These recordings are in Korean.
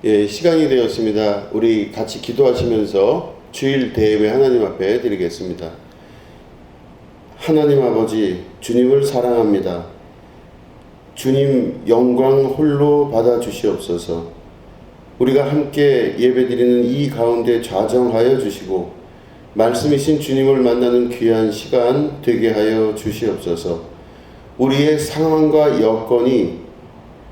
시간이 되었습니다. 우리 같이 기도하시면서 주일 대예배 하나님 앞에 드리겠습니다. 하나님 아버지, 주님을 사랑합니다. 주님 영광 홀로 받아 주시옵소서. 우리가 함께 예배드리는 이 가운데 좌정하여 주시고 말씀이신 주님을 만나는 귀한 시간 되게 하여 주시옵소서. 우리의 상황과 여건이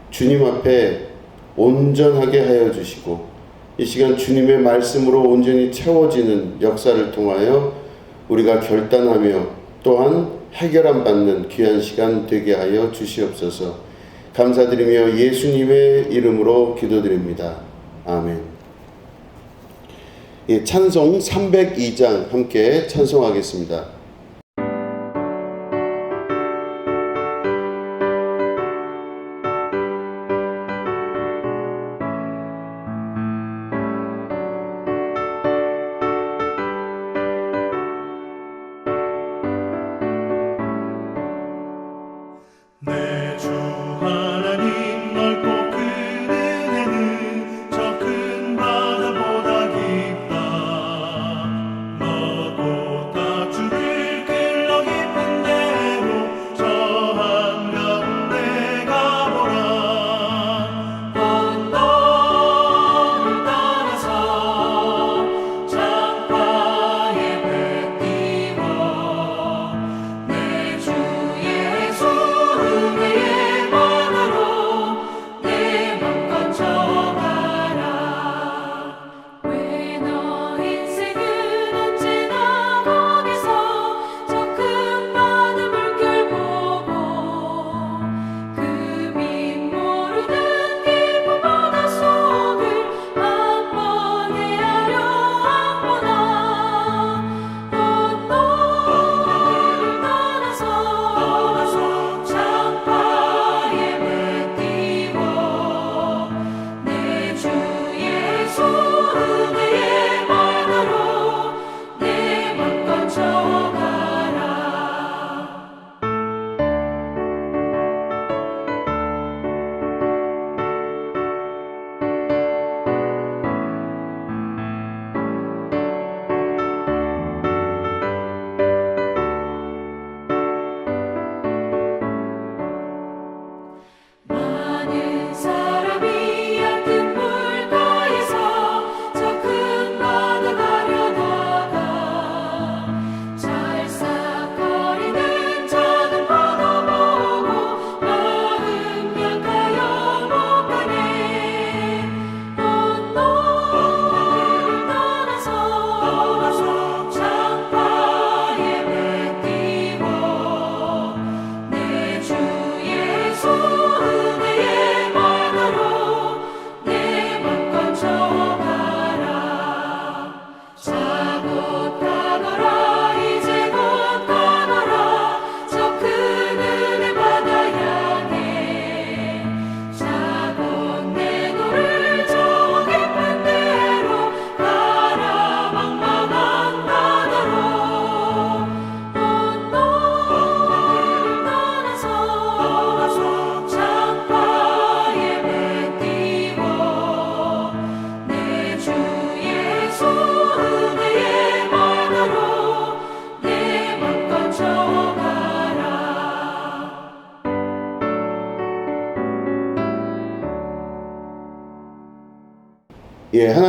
주님 앞에 온전하게 하여 주시고 이 시간 주님의 말씀으로 온전히 채워지는 역사를 통하여 우리가 결단하며 또한 해결함 받는 귀한 시간 되게 하여 주시옵소서. 감사드리며 예수님의 이름으로 기도드립니다. 아멘. 찬송 302장 함께 찬송하겠습니다.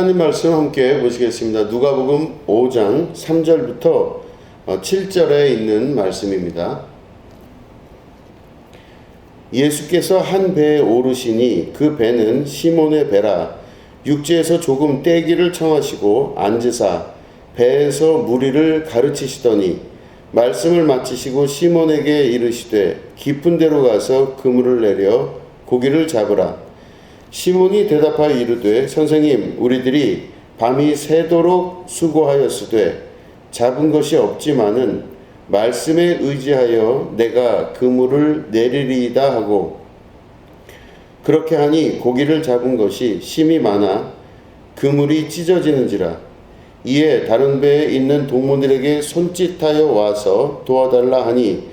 하나님 말씀 함께 보시겠습니다. 누가복음 5장 3절부터 7절에 있는 말씀입니다. 예수께서 한 배에 오르시니 그 배는 시몬의 배라. 육지에서 조금 떼기를 청하시고 앉으사 배에서 무리를 가르치시더니 말씀을 마치시고 시몬에게 이르시되 깊은 데로 가서 그물을 내려 고기를 잡으라. 시몬이 대답하여 이르되 선생님, 우리들이 밤이 새도록 수고하였으되 잡은 것이 없지만은 말씀에 의지하여 내가 그물을 내리리이다 하고 그렇게 하니 고기를 잡은 것이 심이 많아 그물이 찢어지는지라. 이에 다른 배에 있는 동무들에게 손짓하여 와서 도와달라 하니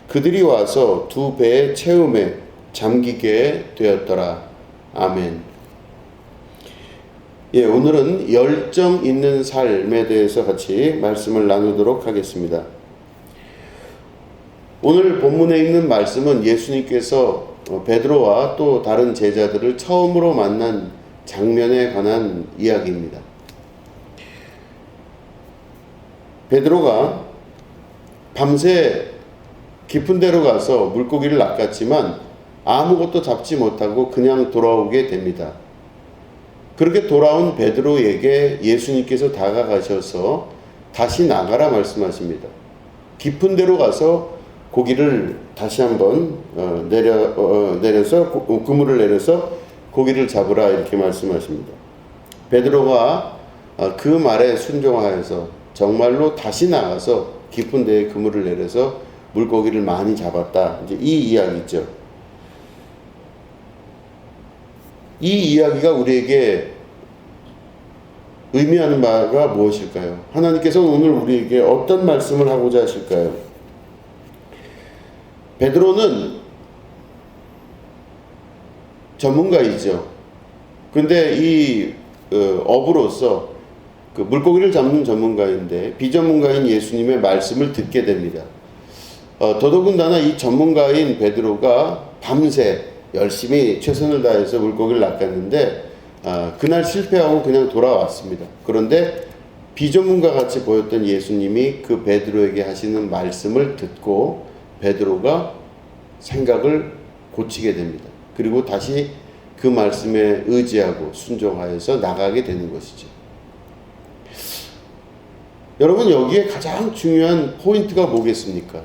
그들이 와서 두 배의 채움에 잠기게 되었더라. 아멘. 오늘은 열정 있는 삶에 대해서 같이 말씀을 나누도록 하겠습니다. 오늘 본문에 있는 말씀은 예수님께서 베드로와 또 다른 제자들을 처음으로 만난 장면에 관한 이야기입니다. 베드로가 밤새 깊은 데로 가서 물고기를 낚았지만 아무것도 잡지 못하고 그냥 돌아오게 됩니다. 그렇게 돌아온 베드로에게 예수님께서 다가가셔서 다시 나가라 말씀하십니다. 깊은 데로 가서 고기를 다시 한번 내려서 그물을 내려서 고기를 잡으라 이렇게 말씀하십니다. 베드로가 그 말에 순종하여서 정말로 다시 나가서 깊은 데에 그물을 내려서 물고기를 많이 잡았다. 이제 이 이야기죠. 이 이야기가 우리에게 의미하는 바가 무엇일까요? 하나님께서는 오늘 우리에게 어떤 말씀을 하고자 하실까요? 베드로는 전문가이죠. 근데 이 어부로서 그 물고기를 잡는 전문가인데 비전문가인 예수님의 말씀을 듣게 됩니다. 더더군다나 이 전문가인 베드로가 밤새 열심히 최선을 다해서 물고기를 낚았는데 그날 실패하고 그냥 돌아왔습니다. 그런데 비전문가 같이 보였던 예수님이 그 베드로에게 하시는 말씀을 듣고 베드로가 생각을 고치게 됩니다. 그리고 다시 그 말씀에 의지하고 순종하여서 나가게 되는 것이죠. 여러분, 여기에 가장 중요한 포인트가 뭐겠습니까?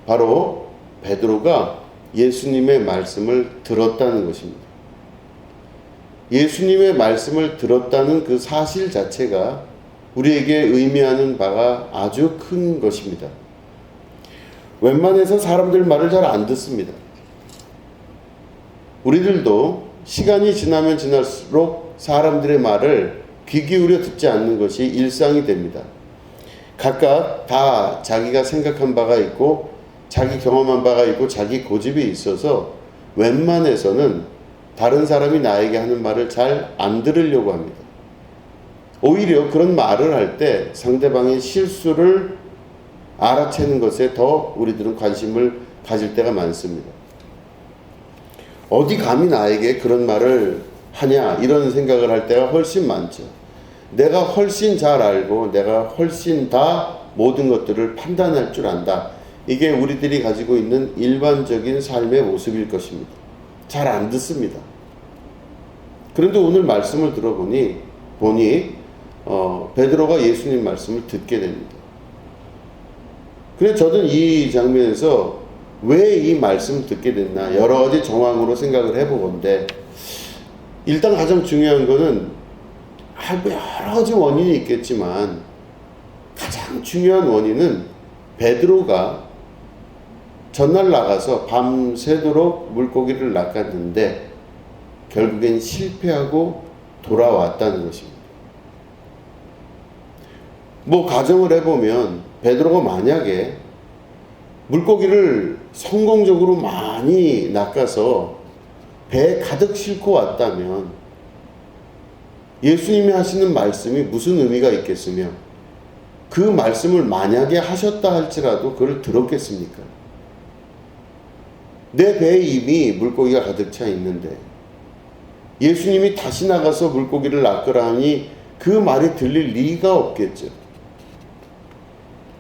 바로 베드로가 예수님의 말씀을 들었다는 것입니다. 예수님의 말씀을 들었다는 그 사실 자체가 우리에게 의미하는 바가 아주 큰 것입니다. 웬만해서 사람들 말을 잘 안 듣습니다. 우리들도 시간이 지나면 지날수록 사람들의 말을 귀 기울여 듣지 않는 것이 일상이 됩니다. 각각 다 자기가 생각한 바가 있고 자기 경험한 바가 있고 자기 고집이 있어서 웬만해서는 다른 사람이 나에게 하는 말을 잘 안 들으려고 합니다. 오히려 그런 말을 할 때 상대방의 실수를 알아채는 것에 더 우리들은 관심을 가질 때가 많습니다. 어디 감히 나에게 그런 말을 하냐 이런 생각을 할 때가 훨씬 많죠. 내가 훨씬 잘 알고 내가 훨씬 다 모든 것들을 판단할 줄 안다. 이게 우리들이 가지고 있는 일반적인 삶의 모습일 것입니다. 잘 안 듣습니다. 그런데 오늘 말씀을 들어보니 베드로가 예수님 말씀을 듣게 됩니다. 그래서 저는 이 장면에서 왜 이 말씀을 듣게 됐나 여러 가지 정황으로 생각을 해보건데 일단 가장 중요한 거는 여러 가지 원인이 있겠지만 가장 중요한 원인은 베드로가 전날 나가서 밤새도록 물고기를 낚았는데 결국엔 실패하고 돌아왔다는 것입니다. 가정을 해보면 베드로가 만약에 물고기를 성공적으로 많이 낚아서 배에 가득 싣고 왔다면 예수님이 하시는 말씀이 무슨 의미가 있겠으며 그 말씀을 만약에 하셨다 할지라도 그걸 들었겠습니까? 내 배에 이미 물고기가 가득 차 있는데 예수님이 다시 나가서 물고기를 낚으라 하니 그 말이 들릴 리가 없겠죠.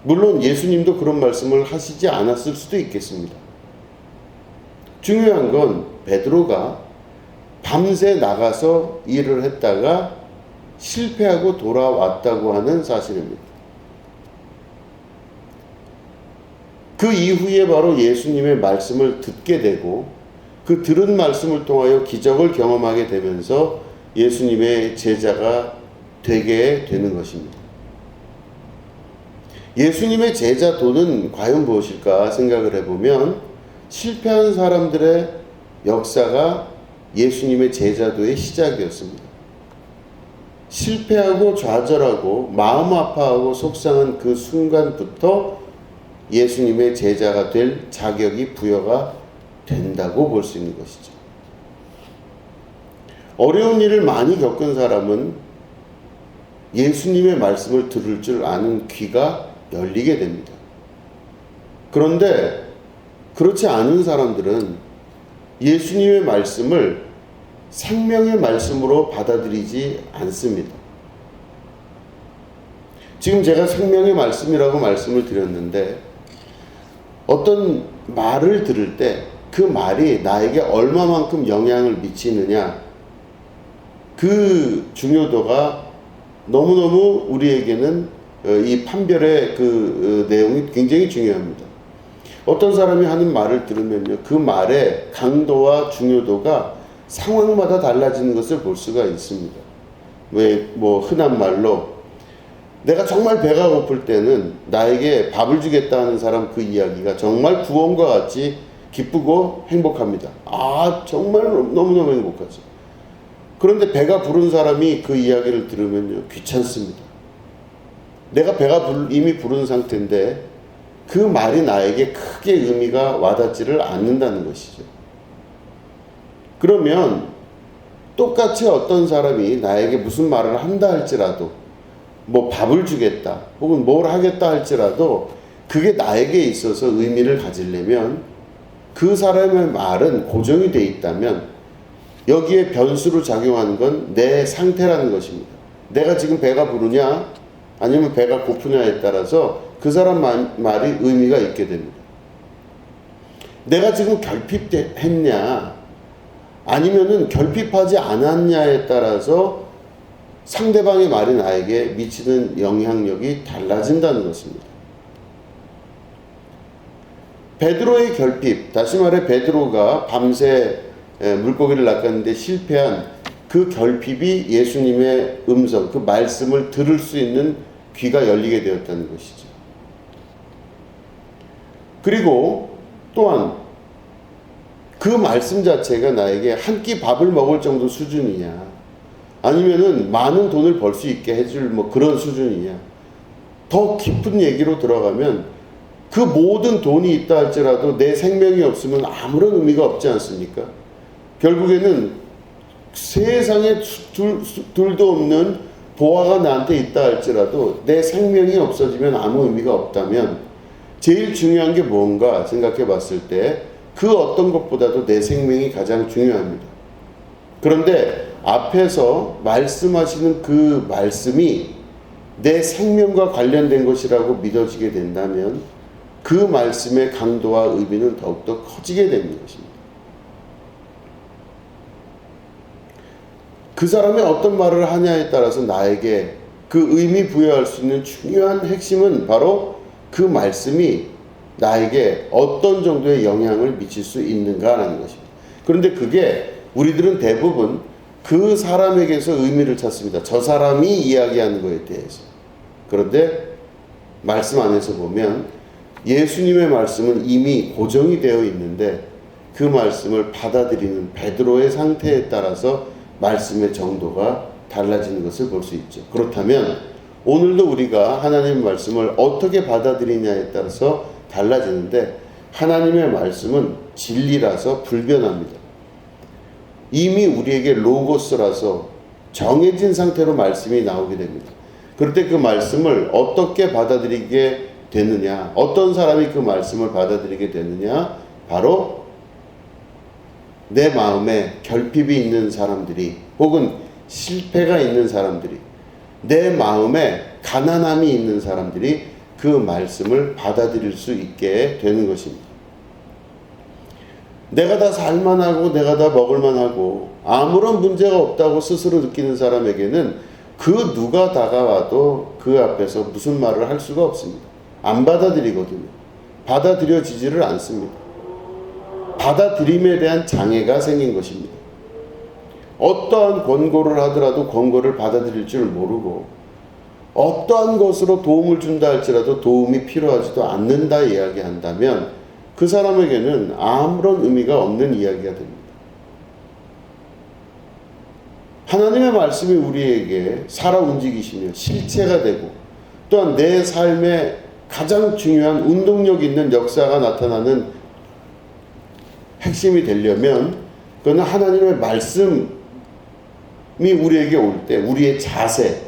물론 예수님도 그런 말씀을 하시지 않았을 수도 있겠습니다. 중요한 건 베드로가 밤새 나가서 일을 했다가 실패하고 돌아왔다고 하는 사실입니다. 그 이후에 바로 예수님의 말씀을 듣게 되고 그 들은 말씀을 통하여 기적을 경험하게 되면서 예수님의 제자가 되게 되는 것입니다. 예수님의 제자도는 과연 무엇일까 생각을 해보면 실패한 사람들의 역사가 예수님의 제자도의 시작이었습니다. 실패하고 좌절하고 마음 아파하고 속상한 그 순간부터 예수님의 제자가 될 자격이 부여가 된다고 볼 수 있는 것이죠. 어려운 일을 많이 겪은 사람은 예수님의 말씀을 들을 줄 아는 귀가 열리게 됩니다. 그런데 그렇지 않은 사람들은 예수님의 말씀을 생명의 말씀으로 받아들이지 않습니다. 지금 제가 생명의 말씀이라고 말씀을 드렸는데, 어떤 말을 들을 때 그 말이 나에게 얼마만큼 영향을 미치느냐, 그 중요도가 너무너무 우리에게는 이 판별의 그 내용이 굉장히 중요합니다. 어떤 사람이 하는 말을 들으면요, 그 말의 강도와 중요도가 상황마다 달라지는 것을 볼 수가 있습니다. 왜 흔한 말로 내가 정말 배가 고플 때는 나에게 밥을 주겠다 하는 사람, 그 이야기가 정말 구원과 같이 기쁘고 행복합니다. 정말 너무너무 행복하죠. 그런데 배가 부른 사람이 그 이야기를 들으면요, 귀찮습니다. 내가 배가 이미 부른 상태인데 그 말이 나에게 크게 의미가 와닿지를 않는다는 것이죠. 그러면 똑같이 어떤 사람이 나에게 무슨 말을 한다 할지라도, 밥을 주겠다 혹은 뭘 하겠다 할지라도, 그게 나에게 있어서 의미를 가지려면 그 사람의 말은 고정이 되어 있다면 여기에 변수로 작용하는 건 내 상태라는 것입니다. 내가 지금 배가 부르냐 아니면 배가 고프냐에 따라서 그 사람 말이 의미가 있게 됩니다. 내가 지금 결핍했냐 아니면은 결핍하지 않았냐에 따라서 상대방의 말이 나에게 미치는 영향력이 달라진다는 것입니다. 베드로의 결핍, 다시 말해 베드로가 밤새 물고기를 낚았는데 실패한 그 결핍이 예수님의 음성, 그 말씀을 들을 수 있는 귀가 열리게 되었다는 것이죠. 그리고 또한 그 말씀 자체가 나에게 한 끼 밥을 먹을 정도 수준이냐, 아니면은 많은 돈을 벌 수 있게 해줄 그런 수준이냐, 더 깊은 얘기로 들어가면 그 모든 돈이 있다 할지라도 내 생명이 없으면 아무런 의미가 없지 않습니까? 결국에는 세상에 둘도 없는 보화가 나한테 있다 할지라도 내 생명이 없어지면 아무 의미가 없다면, 제일 중요한 게 뭔가 생각해 봤을 때 그 어떤 것보다도 내 생명이 가장 중요합니다. 그런데 앞에서 말씀하시는 그 말씀이 내 생명과 관련된 것이라고 믿어지게 된다면 그 말씀의 강도와 의미는 더욱더 커지게 되는 것입니다. 그 사람이 어떤 말을 하냐에 따라서 나에게 그 의미 부여할 수 있는 중요한 핵심은 바로 그 말씀이 나에게 어떤 정도의 영향을 미칠 수 있는가라는 것입니다. 그런데 그게 우리들은 대부분 그 사람에게서 의미를 찾습니다. 저 사람이 이야기하는 것에 대해서. 그런데 말씀 안에서 보면 예수님의 말씀은 이미 고정이 되어 있는데 그 말씀을 받아들이는 베드로의 상태에 따라서 말씀의 정도가 달라지는 것을 볼 수 있죠. 그렇다면 오늘도 우리가 하나님의 말씀을 어떻게 받아들이냐에 따라서 달라지는데, 하나님의 말씀은 진리라서 불변합니다. 이미 우리에게 로고스라서 정해진 상태로 말씀이 나오게 됩니다. 그럴 때 그 말씀을 어떻게 받아들이게 되느냐, 어떤 사람이 그 말씀을 받아들이게 되느냐, 바로 내 마음에 결핍이 있는 사람들이, 혹은 실패가 있는 사람들이, 내 마음에 가난함이 있는 사람들이 그 말씀을 받아들일 수 있게 되는 것입니다. 내가 다 살만하고 내가 다 먹을만하고 아무런 문제가 없다고 스스로 느끼는 사람에게는 그 누가 다가와도 그 앞에서 무슨 말을 할 수가 없습니다. 안 받아들이거든요. 받아들여지지를 않습니다. 받아들임에 대한 장애가 생긴 것입니다. 어떠한 권고를 하더라도 권고를 받아들일 줄 모르고, 어떠한 것으로 도움을 준다 할지라도 도움이 필요하지도 않는다 이야기한다면 그 사람에게는 아무런 의미가 없는 이야기가 됩니다. 하나님의 말씀이 우리에게 살아 움직이시며 실체가 되고, 또한 내 삶에 가장 중요한 운동력 있는 역사가 나타나는 핵심이 되려면 그건 하나님의 말씀을 우리에게 올 때 우리의 자세,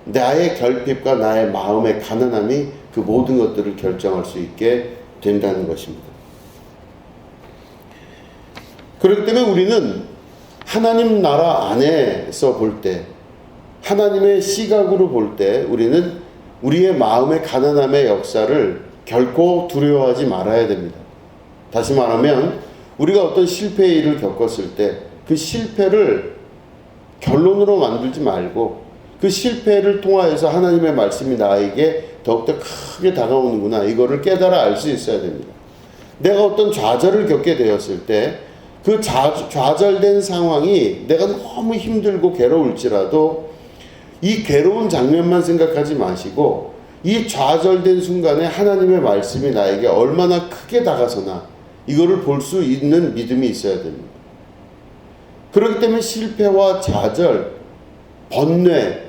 나의 결핍과 나의 마음의 가난함이 그 모든 것들을 결정할 수 있게 된다는 것입니다. 그렇기 때문에 우리는 하나님 나라 안에서 볼 때, 하나님의 시각으로 볼 때 우리는 우리의 마음의 가난함의 역사를 결코 두려워하지 말아야 됩니다. 다시 말하면 우리가 어떤 실패의 일을 겪었을 때 그 실패를 결론으로 만들지 말고 그 실패를 통하여서 하나님의 말씀이 나에게 더욱더 크게 다가오는구나, 이거를 깨달아 알 수 있어야 됩니다. 내가 어떤 좌절을 겪게 되었을 때 그 좌절된 상황이 내가 너무 힘들고 괴로울지라도 이 괴로운 장면만 생각하지 마시고 이 좌절된 순간에 하나님의 말씀이 나에게 얼마나 크게 다가서나 이거를 볼 수 있는 믿음이 있어야 됩니다. 그렇기 때문에 실패와 좌절, 번뇌,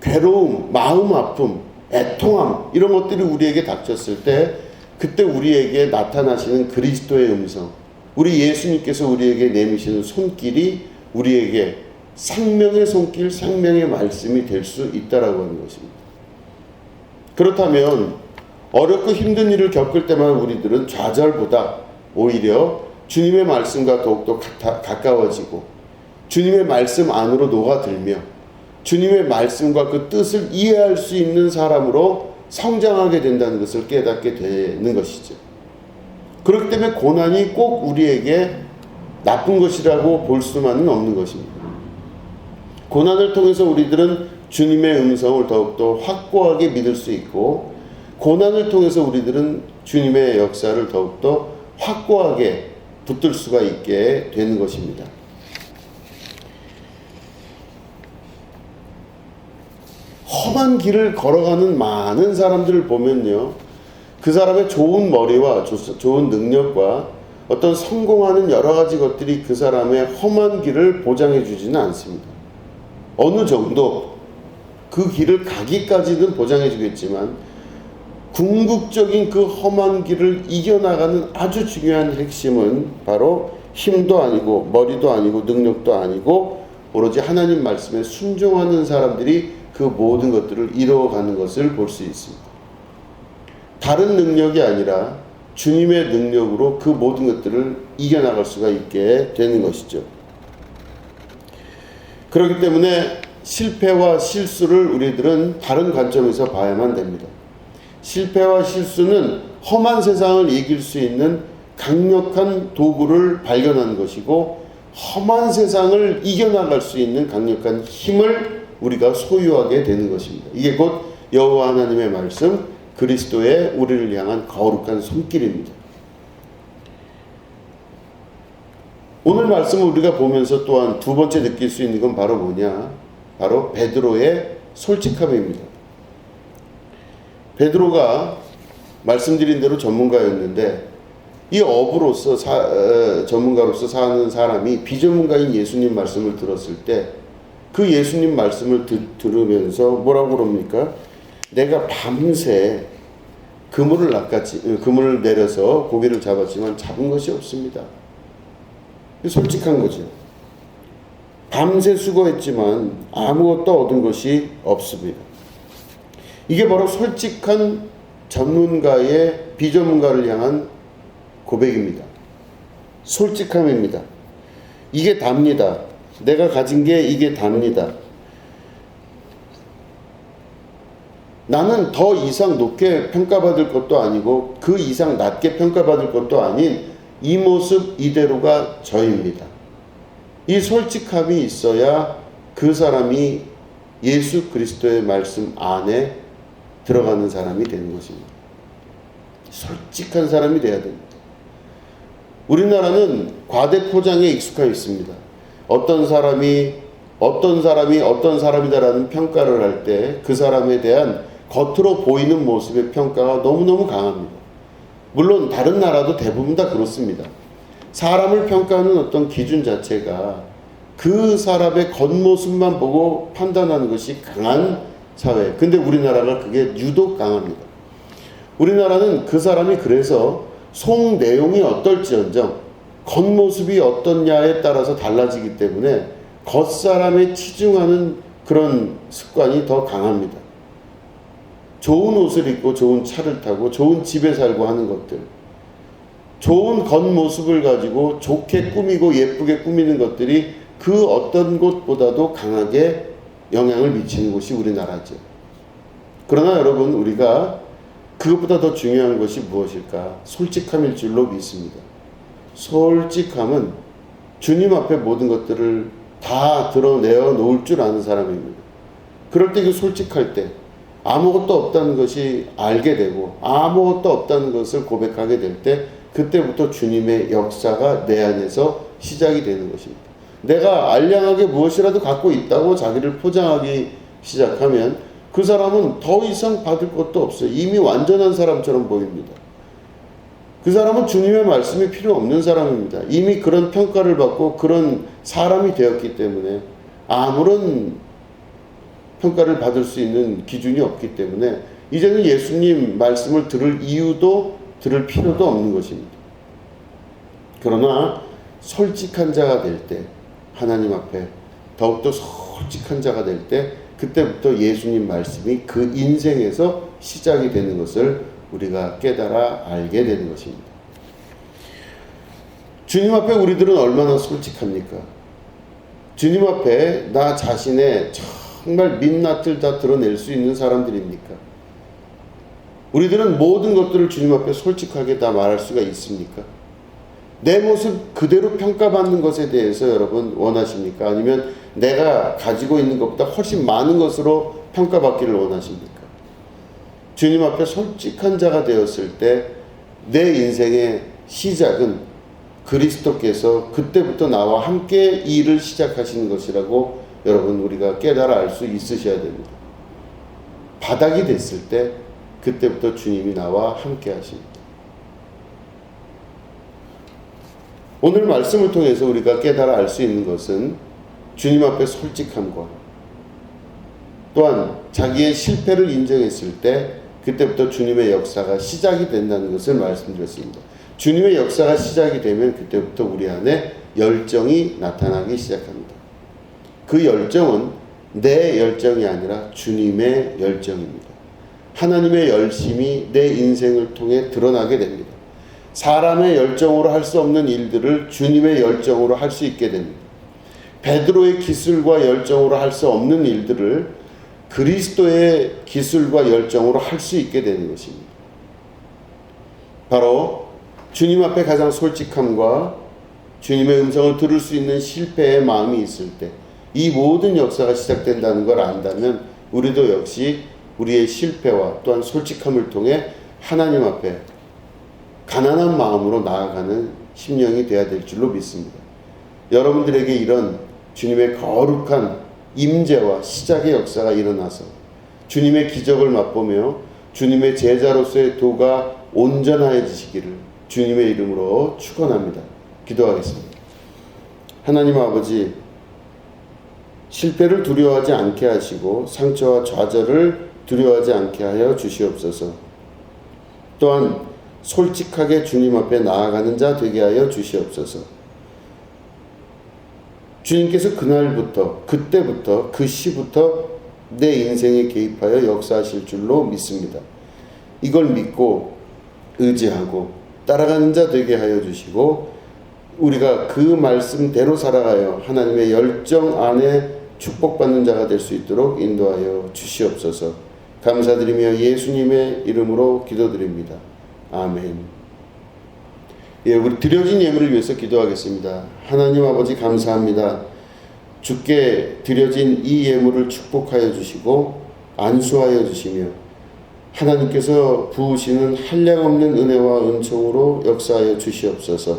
괴로움, 마음 아픔, 애통함, 이런 것들이 우리에게 닥쳤을 때 그때 우리에게 나타나시는 그리스도의 음성, 우리 예수님께서 우리에게 내미시는 손길이 우리에게 생명의 손길, 생명의 말씀이 될 수 있다라고 하는 것입니다. 그렇다면 어렵고 힘든 일을 겪을 때만 우리들은 좌절보다 오히려 주님의 말씀과 더욱더 가까워지고 주님의 말씀 안으로 녹아들며 주님의 말씀과 그 뜻을 이해할 수 있는 사람으로 성장하게 된다는 것을 깨닫게 되는 것이죠. 그렇기 때문에 고난이 꼭 우리에게 나쁜 것이라고 볼 수만은 없는 것입니다. 고난을 통해서 우리들은 주님의 음성을 더욱더 확고하게 믿을 수 있고, 고난을 통해서 우리들은 주님의 역사를 더욱더 확고하게 붙들 수가 있게 되는 것입니다. 험한 길을 걸어가는 많은 사람들을 보면요, 그 사람의 좋은 머리와 좋은 능력과 어떤 성공하는 여러 가지 것들이 그 사람의 험한 길을 보장해 주지는 않습니다. 어느 정도 그 길을 가기까지는 보장해 주겠지만 궁극적인 그 험한 길을 이겨나가는 아주 중요한 핵심은 바로 힘도 아니고 머리도 아니고 능력도 아니고 오로지 하나님 말씀에 순종하는 사람들이 그 모든 것들을 이루어가는 것을 볼 수 있습니다. 다른 능력이 아니라 주님의 능력으로 그 모든 것들을 이겨나갈 수가 있게 되는 것이죠. 그렇기 때문에 실패와 실수를 우리들은 다른 관점에서 봐야만 됩니다. 실패와 실수는 험한 세상을 이길 수 있는 강력한 도구를 발견하는 것이고, 험한 세상을 이겨나갈 수 있는 강력한 힘을 우리가 소유하게 되는 것입니다. 이게 곧 여호와 하나님의 말씀, 그리스도의 우리를 향한 거룩한 손길입니다. 오늘 말씀을 우리가 보면서 또한 두 번째 느낄 수 있는 건 바로 뭐냐? 바로 베드로의 솔직함입니다. 베드로가 말씀드린 대로 전문가였는데 이 어부로서 전문가로서 사는 사람이 비전문가인 예수님 말씀을 들었을 때 그 예수님 말씀을 들으면서 뭐라고 그럽니까? 내가 밤새 그물을 내려서 고기를 잡았지만 잡은 것이 없습니다. 솔직한 거죠. 밤새 수고했지만 아무것도 얻은 것이 없습니다. 이게 바로 솔직한 전문가의 비전문가를 향한 고백입니다. 솔직함입니다. 이게 답니다. 내가 가진 게 이게 답니다. 나는 더 이상 높게 평가받을 것도 아니고 그 이상 낮게 평가받을 것도 아닌 이 모습 이대로가 저입니다. 이 솔직함이 있어야 그 사람이 예수 그리스도의 말씀 안에 들어가는 사람이 되는 것입니다. 솔직한 사람이 돼야 됩니다. 우리나라는 과대 포장에 익숙해 있습니다. 어떤 사람이 어떤 사람이다라는 평가를 할 때 그 사람에 대한 겉으로 보이는 모습의 평가가 너무너무 강합니다. 물론 다른 나라도 대부분 다 그렇습니다. 사람을 평가하는 어떤 기준 자체가 그 사람의 겉모습만 보고 판단하는 것이 강한 사회. 근데 우리나라가 그게 유독 강합니다. 우리나라는 그 사람이 그래서 속 내용이 어떨지언정 겉모습이 어떻냐에 따라서 달라지기 때문에 겉사람에 치중하는 그런 습관이 더 강합니다. 좋은 옷을 입고 좋은 차를 타고 좋은 집에 살고 하는 것들, 좋은 겉모습을 가지고 좋게 꾸미고 예쁘게 꾸미는 것들이 그 어떤 곳보다도 강하게 영향을 미치는 곳이 우리나라죠. 그러나 여러분, 우리가 그것보다 더 중요한 것이 무엇일까? 솔직함일 줄로 믿습니다. 솔직함은 주님 앞에 모든 것들을 다 드러내어 놓을 줄 아는 사람입니다. 그럴 때 그 솔직할 때 아무것도 없다는 것이 알게 되고 아무것도 없다는 것을 고백하게 될 때 그때부터 주님의 역사가 내 안에서 시작이 되는 것입니다. 내가 알량하게 무엇이라도 갖고 있다고 자기를 포장하기 시작하면 그 사람은 더 이상 받을 것도 없어요. 이미 완전한 사람처럼 보입니다. 그 사람은 주님의 말씀이 필요 없는 사람입니다. 이미 그런 평가를 받고 그런 사람이 되었기 때문에 아무런 평가를 받을 수 있는 기준이 없기 때문에 이제는 예수님 말씀을 들을 이유도 들을 필요도 없는 것입니다. 그러나 솔직한 자가 될 때, 하나님 앞에 더욱더 솔직한 자가 될 때 그때부터 예수님 말씀이 그 인생에서 시작이 되는 것을 우리가 깨달아 알게 되는 것입니다. 주님 앞에 우리들은 얼마나 솔직합니까? 주님 앞에 나 자신의 정말 민낯을 다 드러낼 수 있는 사람들입니까? 우리들은 모든 것들을 주님 앞에 솔직하게 다 말할 수가 있습니까? 내 모습 그대로 평가받는 것에 대해서 여러분 원하십니까? 아니면 내가 가지고 있는 것보다 훨씬 많은 것으로 평가받기를 원하십니까? 주님 앞에 솔직한 자가 되었을 때 내 인생의 시작은 그리스도께서 그때부터 나와 함께 일을 시작하시는 것이라고 여러분 우리가 깨달아 알 수 있으셔야 됩니다. 바닥이 됐을 때 그때부터 주님이 나와 함께 하십니다. 오늘 말씀을 통해서 우리가 깨달아 알 수 있는 것은 주님 앞에 솔직함과 또한 자기의 실패를 인정했을 때 그때부터 주님의 역사가 시작이 된다는 것을 말씀드렸습니다. 주님의 역사가 시작이 되면 그때부터 우리 안에 열정이 나타나기 시작합니다. 그 열정은 내 열정이 아니라 주님의 열정입니다. 하나님의 열심이 내 인생을 통해 드러나게 됩니다. 사람의 열정으로 할 수 없는 일들을 주님의 열정으로 할 수 있게 됩니다. 베드로의 기술과 열정으로 할 수 없는 일들을 그리스도의 기술과 열정으로 할 수 있게 되는 것입니다. 바로 주님 앞에 가장 솔직함과 주님의 음성을 들을 수 있는 실패의 마음이 있을 때 이 모든 역사가 시작된다는 걸 안다면 우리도 역시 우리의 실패와 또한 솔직함을 통해 하나님 앞에 가난한 마음으로 나아가는 심령이 되어야 될 줄로 믿습니다. 여러분들에게 이런 주님의 거룩한 임재와 시작의 역사가 일어나서 주님의 기적을 맛보며 주님의 제자로서의 도가 온전해지시기를 주님의 이름으로 축원합니다. 기도하겠습니다. 하나님 아버지, 실패를 두려워하지 않게 하시고 상처와 좌절을 두려워하지 않게 하여 주시옵소서. 또한 솔직하게 주님 앞에 나아가는 자 되게 하여 주시옵소서. 주님께서 그날부터, 그때부터, 그 시부터 내 인생에 개입하여 역사하실 줄로 믿습니다. 이걸 믿고 의지하고 따라가는 자 되게 하여 주시고 우리가 그 말씀대로 살아가여 하나님의 열정 안에 축복받는 자가 될 수 있도록 인도하여 주시옵소서. 감사드리며 예수님의 이름으로 기도드립니다. 아멘. 예, 우리 드려진 예물을 위해서 기도하겠습니다. 하나님 아버지 감사합니다. 주께 드려진 이 예물을 축복하여 주시고 안수하여 주시며 하나님께서 부으시는 한량없는 은혜와 은총으로 역사하여 주시옵소서.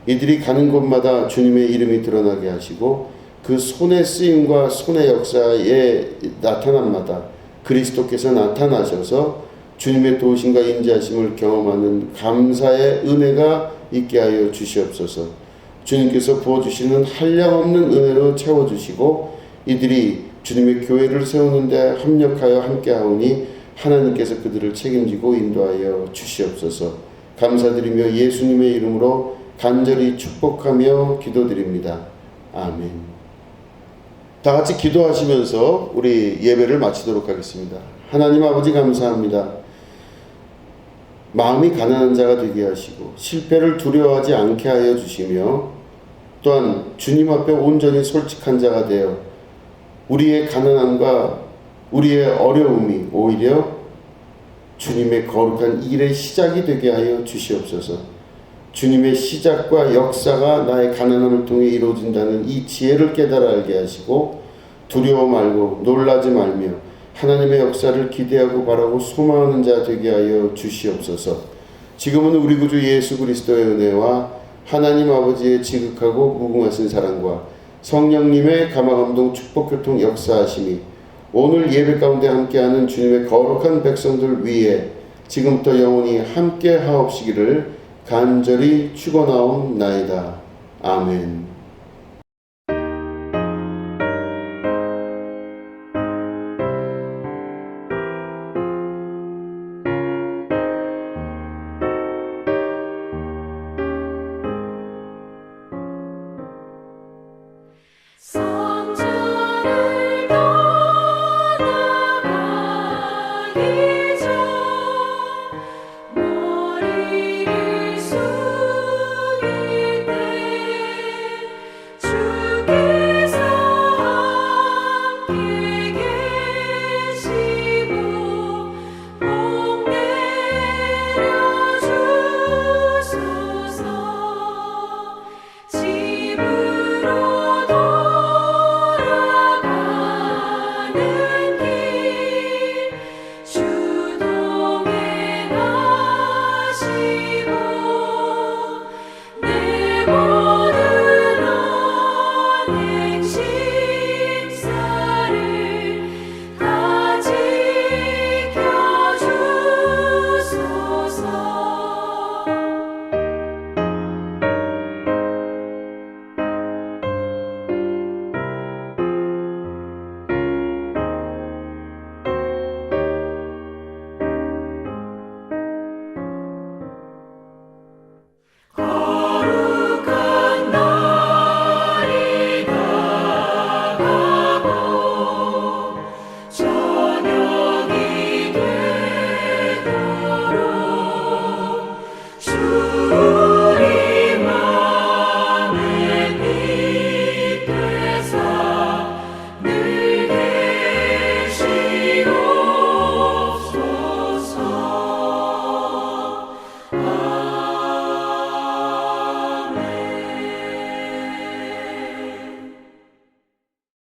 이들이 가는 곳마다 주님의 이름이 드러나게 하시고 그 손의 쓰임과 손의 역사의 나타남마다 그리스도께서 나타나셔서 주님의 도우심과 인자하심을 경험하는 감사의 은혜가 있게 하여 주시옵소서. 주님께서 부어주시는 한량없는 은혜로 채워주시고 이들이 주님의 교회를 세우는 데 합력하여 함께하오니 하나님께서 그들을 책임지고 인도하여 주시옵소서. 감사드리며 예수님의 이름으로 간절히 축복하며 기도드립니다. 아멘. 다 같이 기도하시면서 우리 예배를 마치도록 하겠습니다. 하나님 아버지 감사합니다. 마음이 가난한 자가 되게 하시고 실패를 두려워하지 않게 하여 주시며 또한 주님 앞에 온전히 솔직한 자가 되어 우리의 가난함과 우리의 어려움이 오히려 주님의 거룩한 일의 시작이 되게 하여 주시옵소서. 주님의 시작과 역사가 나의 가난함을 통해 이루어진다는 이 지혜를 깨달아 알게 하시고 두려워 말고 놀라지 말며 하나님의 역사를 기대하고 바라고 소망하는 자 되게 하여 주시옵소서. 지금은 우리 구주 예수 그리스도의 은혜와 하나님 아버지의 지극하고 무궁하신 사랑과 성령님의 감화감동 축복교통 역사하심이 오늘 예배 가운데 함께하는 주님의 거룩한 백성들 위에 지금부터 영원히 함께 하옵시기를 간절히 축원하옵나이다. 아멘.